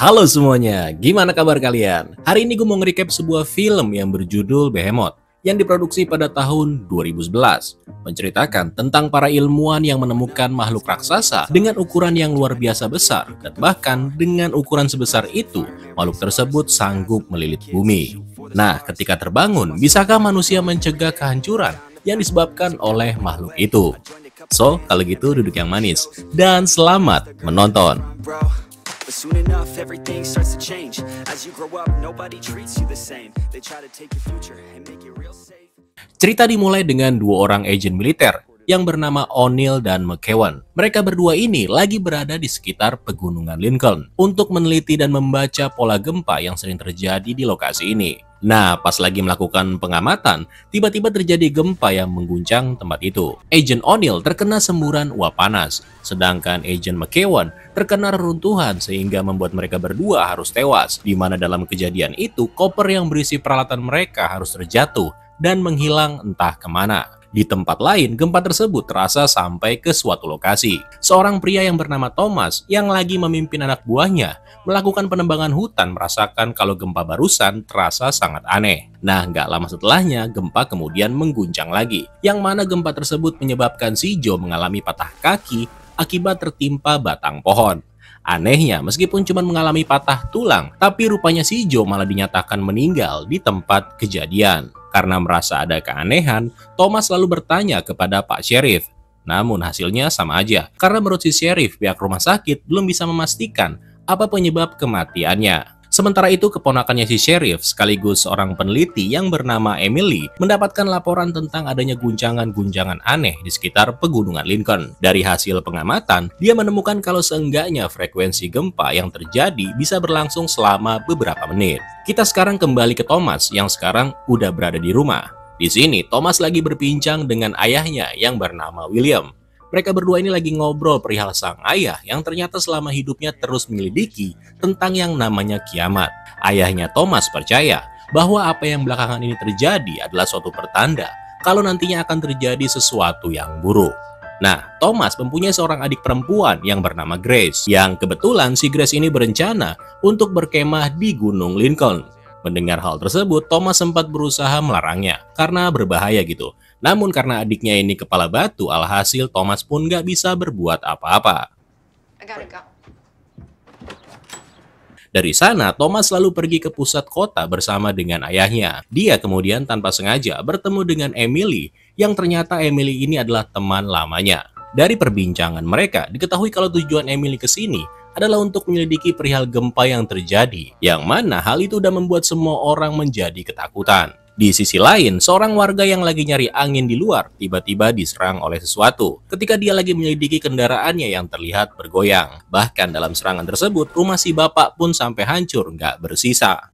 Halo semuanya, gimana kabar kalian? Hari ini gue mau nge-recap sebuah film yang berjudul Behemoth yang diproduksi pada tahun 2011, menceritakan tentang para ilmuwan yang menemukan makhluk raksasa dengan ukuran yang luar biasa besar, dan bahkan dengan ukuran sebesar itu, makhluk tersebut sanggup melilit bumi. Nah, ketika terbangun, bisakah manusia mencegah kehancuran yang disebabkan oleh makhluk itu? So, kalau gitu duduk yang manis, dan selamat menonton! But soon enough, everything starts to change. As you grow up, nobody treats you the same. They try to take your future and make it real safe. Cerita dimulai dengan dua orang agen militer yang bernama O'Neill dan McEwan. Mereka berdua ini lagi berada di sekitar pegunungan Lincoln untuk meneliti dan membaca pola gempa yang sering terjadi di lokasi ini. Nah, pas lagi melakukan pengamatan, tiba-tiba terjadi gempa yang mengguncang tempat itu. Agent O'Neill terkena semburan uap panas, sedangkan Agent McEwan terkena reruntuhan sehingga membuat mereka berdua harus tewas, di mana dalam kejadian itu koper yang berisi peralatan mereka harus terjatuh dan menghilang entah kemana. Di tempat lain, gempa tersebut terasa sampai ke suatu lokasi. Seorang pria yang bernama Thomas yang lagi memimpin anak buahnya melakukan penebangan hutan merasakan kalau gempa barusan terasa sangat aneh. Nah, nggak lama setelahnya, gempa kemudian mengguncang lagi. Yang mana gempa tersebut menyebabkan si Joe mengalami patah kaki akibat tertimpa batang pohon. Anehnya, meskipun cuma mengalami patah tulang, tapi rupanya si Joe malah dinyatakan meninggal di tempat kejadian. Karena merasa ada keanehan, Thomas lalu bertanya kepada Pak Sheriff. Namun hasilnya sama aja, karena menurut si Sheriff, pihak rumah sakit belum bisa memastikan apa penyebab kematiannya. Sementara itu, keponakannya si Sheriff sekaligus seorang peneliti yang bernama Emily mendapatkan laporan tentang adanya guncangan-guncangan aneh di sekitar pegunungan Lincoln. Dari hasil pengamatan, dia menemukan kalau seenggaknya frekuensi gempa yang terjadi bisa berlangsung selama beberapa menit. Kita sekarang kembali ke Thomas yang sekarang udah berada di rumah. Di sini, Thomas lagi berbincang dengan ayahnya yang bernama William. Mereka berdua ini lagi ngobrol perihal sang ayah yang ternyata selama hidupnya terus menyelidiki tentang yang namanya kiamat. Ayahnya Thomas percaya bahwa apa yang belakangan ini terjadi adalah suatu pertanda kalau nantinya akan terjadi sesuatu yang buruk. Nah, Thomas mempunyai seorang adik perempuan yang bernama Grace, yang kebetulan si Grace ini berencana untuk berkemah di Gunung Lincoln. Mendengar hal tersebut, Thomas sempat berusaha melarangnya karena berbahaya gitu. Namun karena adiknya ini kepala batu, alhasil Thomas pun gak bisa berbuat apa-apa. Dari sana, Thomas lalu pergi ke pusat kota bersama dengan ayahnya. Dia kemudian tanpa sengaja bertemu dengan Emily, yang ternyata Emily ini adalah teman lamanya. Dari perbincangan mereka, diketahui kalau tujuan Emily ke sini adalah untuk menyelidiki perihal gempa yang terjadi, yang mana hal itu udah membuat semua orang menjadi ketakutan. Di sisi lain, seorang warga yang lagi nyari angin di luar tiba-tiba diserang oleh sesuatu ketika dia lagi menyelidiki kendaraannya yang terlihat bergoyang. Bahkan dalam serangan tersebut, rumah si bapak pun sampai hancur nggak bersisa.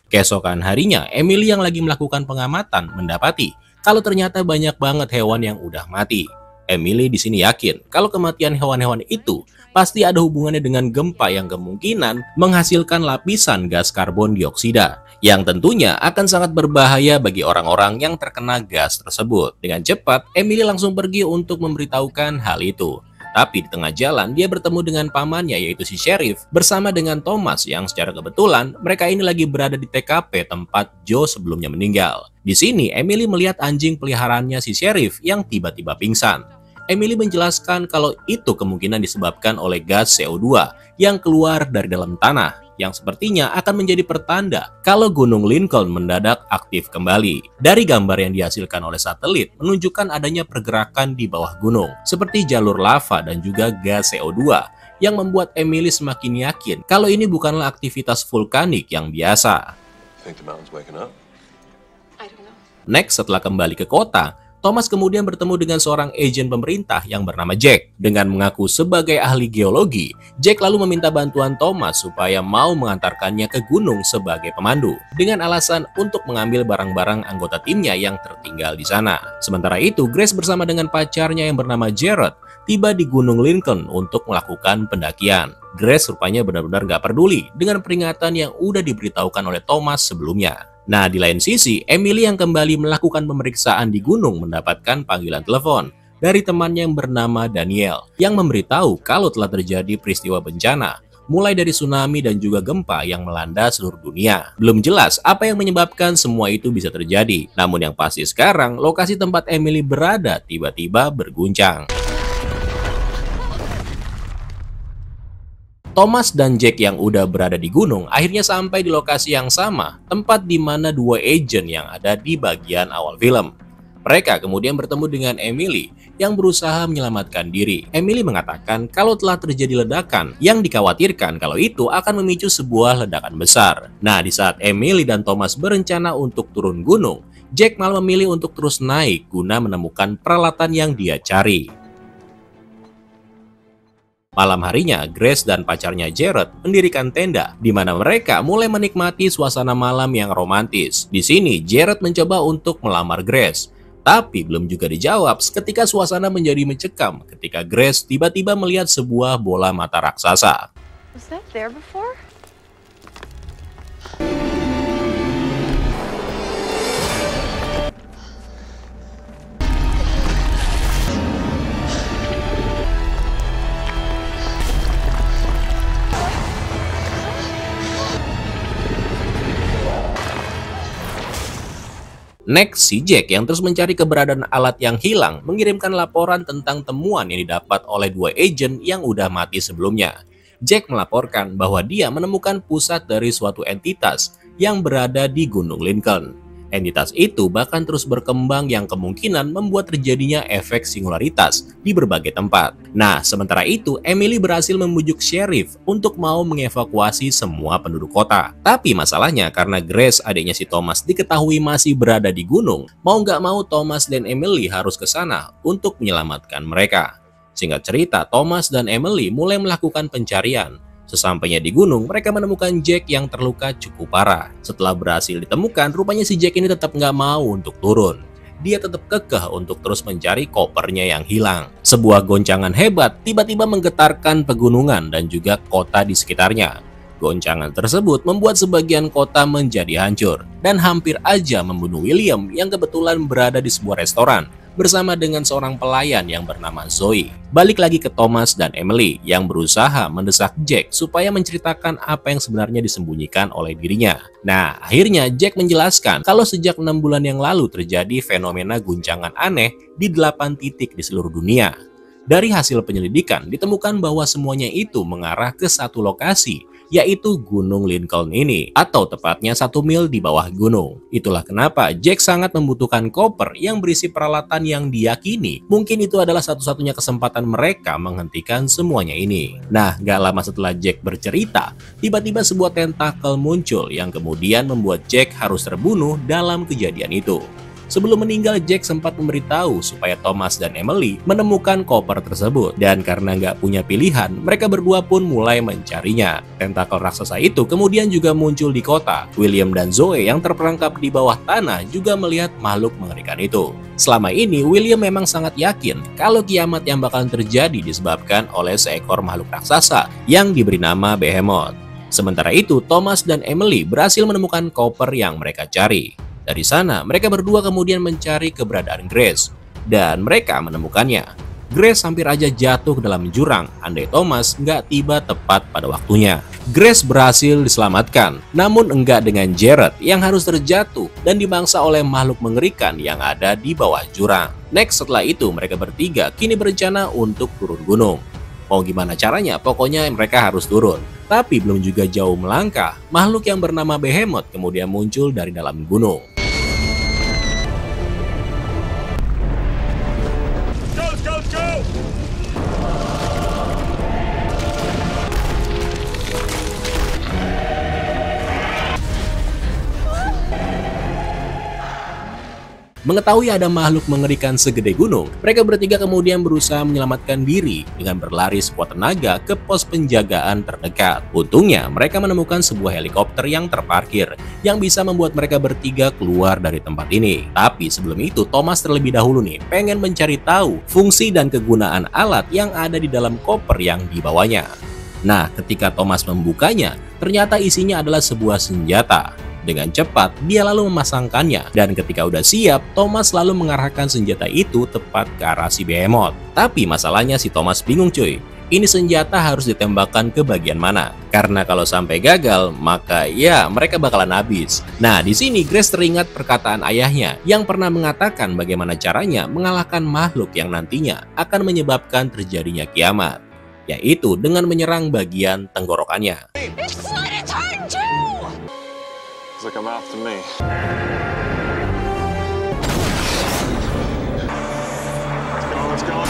Keesokan harinya, Emily yang lagi melakukan pengamatan mendapati kalau ternyata banyak banget hewan yang udah mati. Emily di sini yakin kalau kematian hewan-hewan itu pasti ada hubungannya dengan gempa yang kemungkinan menghasilkan lapisan gas karbon dioksida, yang tentunya akan sangat berbahaya bagi orang-orang yang terkena gas tersebut. Dengan cepat, Emily langsung pergi untuk memberitahukan hal itu. Tapi di tengah jalan, dia bertemu dengan pamannya yaitu si Sheriff bersama dengan Thomas yang secara kebetulan mereka ini lagi berada di TKP tempat Joe sebelumnya meninggal. Di sini, Emily melihat anjing peliharaannya si Sheriff yang tiba-tiba pingsan. Emily menjelaskan kalau itu kemungkinan disebabkan oleh gas CO2 yang keluar dari dalam tanah, yang sepertinya akan menjadi pertanda kalau Gunung Lincoln mendadak aktif kembali. Dari gambar yang dihasilkan oleh satelit menunjukkan adanya pergerakan di bawah gunung, seperti jalur lava dan juga gas CO2, yang membuat Emily semakin yakin kalau ini bukanlah aktivitas vulkanik yang biasa. Next, setelah kembali ke kota, Thomas kemudian bertemu dengan seorang agen pemerintah yang bernama Jack. Dengan mengaku sebagai ahli geologi, Jack lalu meminta bantuan Thomas supaya mau mengantarkannya ke gunung sebagai pemandu, dengan alasan untuk mengambil barang-barang anggota timnya yang tertinggal di sana. Sementara itu, Grace bersama dengan pacarnya yang bernama Jared tiba di Gunung Lincoln untuk melakukan pendakian. Grace rupanya benar-benar gak peduli dengan peringatan yang udah diberitahukan oleh Thomas sebelumnya. Nah, di lain sisi, Emily yang kembali melakukan pemeriksaan di gunung mendapatkan panggilan telepon dari temannya yang bernama Daniel, yang memberitahu kalau telah terjadi peristiwa bencana, mulai dari tsunami dan juga gempa yang melanda seluruh dunia. Belum jelas apa yang menyebabkan semua itu bisa terjadi, namun yang pasti sekarang lokasi tempat Emily berada tiba-tiba berguncang. Thomas dan Jack yang udah berada di gunung akhirnya sampai di lokasi yang sama, tempat di mana dua agent yang ada di bagian awal film. Mereka kemudian bertemu dengan Emily yang berusaha menyelamatkan diri. Emily mengatakan kalau telah terjadi ledakan yang dikhawatirkan kalau itu akan memicu sebuah ledakan besar. Nah, di saat Emily dan Thomas berencana untuk turun gunung, Jack malah memilih untuk terus naik guna menemukan peralatan yang dia cari. Malam harinya, Grace dan pacarnya Jared mendirikan tenda, di mana mereka mulai menikmati suasana malam yang romantis. Di sini, Jared mencoba untuk melamar Grace, tapi belum juga dijawab ketika suasana menjadi mencekam ketika Grace tiba-tiba melihat sebuah bola mata raksasa. Was that there before? Next, si Jack yang terus mencari keberadaan alat yang hilang mengirimkan laporan tentang temuan yang didapat oleh dua agent yang udah mati sebelumnya. Jack melaporkan bahwa dia menemukan pusat dari suatu entitas yang berada di Gunung Lincoln. Entitas itu bahkan terus berkembang yang kemungkinan membuat terjadinya efek singularitas di berbagai tempat. Nah, sementara itu Emily berhasil membujuk sheriff untuk mau mengevakuasi semua penduduk kota. Tapi masalahnya karena Grace, adiknya si Thomas, diketahui masih berada di gunung, mau nggak mau Thomas dan Emily harus ke sana untuk menyelamatkan mereka. Singkat cerita, Thomas dan Emily mulai melakukan pencarian. Sesampainya di gunung, mereka menemukan Jack yang terluka cukup parah. Setelah berhasil ditemukan, rupanya si Jack ini tetap nggak mau untuk turun. Dia tetap kekeh untuk terus mencari kopernya yang hilang. Sebuah goncangan hebat tiba-tiba menggetarkan pegunungan dan juga kota di sekitarnya. Goncangan tersebut membuat sebagian kota menjadi hancur dan hampir aja membunuh William yang kebetulan berada di sebuah restoran bersama dengan seorang pelayan yang bernama Zoe. Balik lagi ke Thomas dan Emily yang berusaha mendesak Jack supaya menceritakan apa yang sebenarnya disembunyikan oleh dirinya. Nah, akhirnya Jack menjelaskan kalau sejak 6 bulan yang lalu terjadi fenomena guncangan aneh di 8 titik di seluruh dunia. Dari hasil penyelidikan, ditemukan bahwa semuanya itu mengarah ke satu lokasi, yaitu Gunung Lincoln ini, atau tepatnya 1 mil di bawah gunung. Itulah kenapa Jack sangat membutuhkan koper yang berisi peralatan yang diyakini mungkin itu adalah satu-satunya kesempatan mereka menghentikan semuanya ini. Nah, gak lama setelah Jack bercerita, tiba-tiba sebuah tentakel muncul yang kemudian membuat Jack harus terbunuh dalam kejadian itu. Sebelum meninggal, Jack sempat memberitahu supaya Thomas dan Emily menemukan koper tersebut. Dan karena nggak punya pilihan, mereka berdua pun mulai mencarinya. Tentakel raksasa itu kemudian juga muncul di kota. William dan Zoe yang terperangkap di bawah tanah juga melihat makhluk mengerikan itu. Selama ini, William memang sangat yakin kalau kiamat yang bakalan terjadi disebabkan oleh seekor makhluk raksasa yang diberi nama Behemoth. Sementara itu, Thomas dan Emily berhasil menemukan koper yang mereka cari. Dari sana, mereka berdua kemudian mencari keberadaan Grace, dan mereka menemukannya. Grace hampir aja jatuh ke dalam jurang, andai Thomas nggak tiba tepat pada waktunya. Grace berhasil diselamatkan, namun enggak dengan Jared yang harus terjatuh dan dimangsa oleh makhluk mengerikan yang ada di bawah jurang. Next, setelah itu mereka bertiga kini berencana untuk turun gunung. Mau gimana caranya? Pokoknya mereka harus turun. Tapi belum juga jauh melangkah, makhluk yang bernama Behemoth kemudian muncul dari dalam gunung. Mengetahui ada makhluk mengerikan segede gunung, mereka bertiga kemudian berusaha menyelamatkan diri dengan berlari sekuat tenaga ke pos penjagaan terdekat. Untungnya, mereka menemukan sebuah helikopter yang terparkir, yang bisa membuat mereka bertiga keluar dari tempat ini. Tapi sebelum itu, Thomas terlebih dahulu nih, pengen mencari tahu fungsi dan kegunaan alat yang ada di dalam koper yang dibawanya. Nah, ketika Thomas membukanya, ternyata isinya adalah sebuah senjata. Dengan cepat, dia lalu memasangkannya, dan ketika udah siap, Thomas lalu mengarahkan senjata itu tepat ke arah si Behemoth. Tapi masalahnya si Thomas bingung cuy. Ini senjata harus ditembakkan ke bagian mana? Karena kalau sampai gagal, maka ya mereka bakalan habis. Nah, di sini Grace teringat perkataan ayahnya yang pernah mengatakan bagaimana caranya mengalahkan makhluk yang nantinya akan menyebabkan terjadinya kiamat, yaitu dengan menyerang bagian tenggorokannya. It's slit its heart too! Looks like a mouth to me. Let's go, let's go.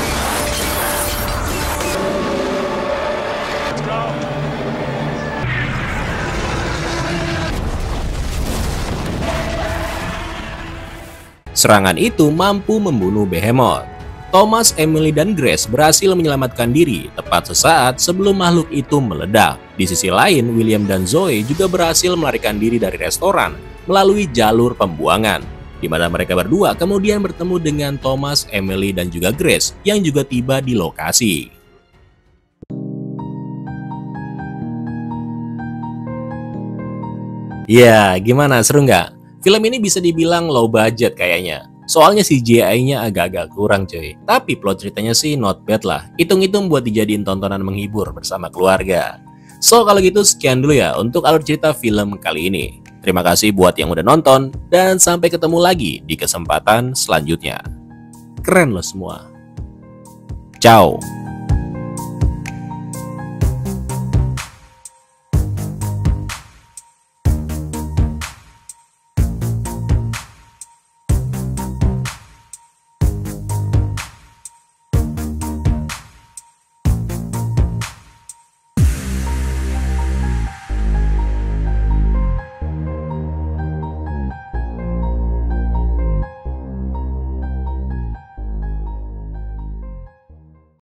Serangan itu mampu membunuh Behemoth. Thomas, Emily, dan Grace berhasil menyelamatkan diri tepat sesaat sebelum makhluk itu meledak. Di sisi lain, William dan Zoe juga berhasil melarikan diri dari restoran melalui jalur pembuangan, di mana mereka berdua kemudian bertemu dengan Thomas, Emily, dan juga Grace yang juga tiba di lokasi. Ya, gimana, seru nggak? Film ini bisa dibilang low budget kayaknya. Soalnya CGI-nya agak-agak kurang cuy. Tapi plot ceritanya sih not bad lah. Hitung-hitung buat dijadiin tontonan menghibur bersama keluarga. So kalau gitu sekian dulu ya untuk alur cerita film kali ini. Terima kasih buat yang udah nonton. Dan sampai ketemu lagi di kesempatan selanjutnya. Keren loh semua. Ciao.